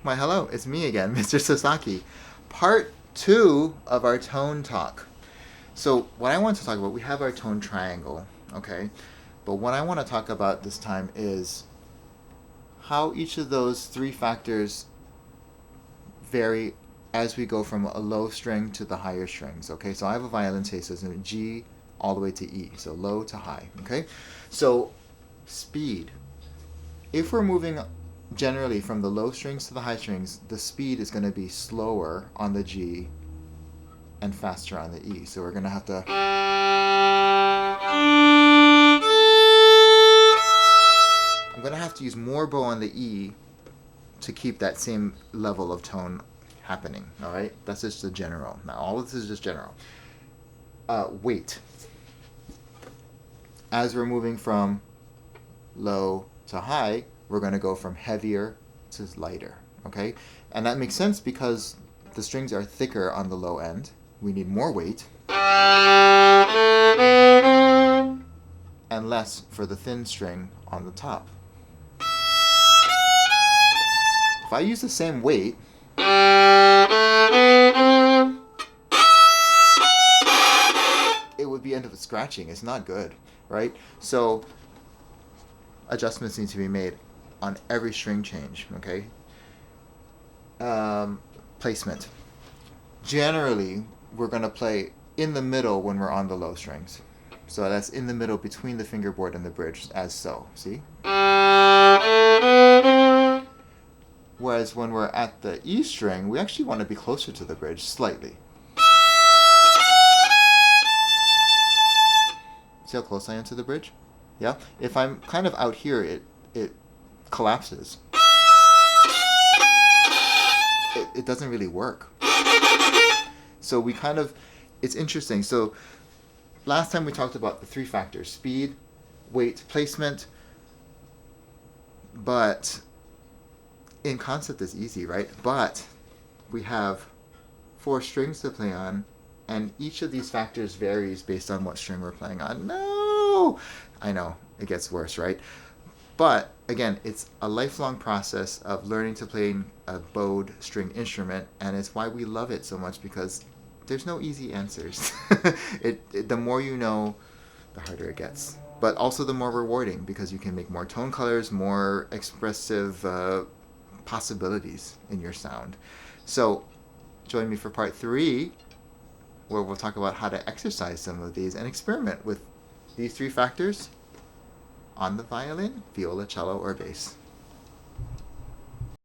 Why, hello, it's me again, Mr. Sasaki. Part 2 of our tone talk. So, what I want to talk about, we have our tone triangle, okay? But what I want to talk about this time is how each of those three factors vary as we go from a low string to the higher strings, okay? So, I have a violin taste, so it's a G all the way to E, so low to high, okay? So, speed. If we're moving generally from the low strings to the high strings, the speed is going to be slower on the G and faster on the E. So we're going to have to... I'm going to have to use more bow on the E to keep that same level of tone happening. All right? That's just the general. Now, all of this is just general. Weight. As we're moving from low to high, we're going to go from heavier to lighter, okay? And that makes sense because the strings are thicker on the low end. We need more weight. And less for the thin string on the top. If I use the same weight, it would be end up scratching. It's not good, right? So adjustments need to be made on every string change, okay? Placement. Generally, we're going to play in the middle when we're on the low strings. So that's in the middle between the fingerboard and the bridge, as so, see? Whereas when we're at the E string, we actually want to be closer to the bridge, slightly. See how close I am to the bridge? Yeah? If I'm kind of out here, it collapses. It doesn't really work. So we kind of, it's interesting. So last time we talked about the three factors: speed, weight, placement. But in concept it's easy, right? But we have 4 strings to play on, and each of these factors varies based on what string we're playing on. No! I know, it gets worse, right? But again, it's a lifelong process of learning to play a bowed string instrument, and it's why we love it so much, because there's no easy answers. The more you know, the harder it gets. But also the more rewarding, because you can make more tone colors, more expressive possibilities in your sound. So join me for part 3, where we'll talk about how to exercise some of these and experiment with these 3 factors on the violin, viola, cello, or bass.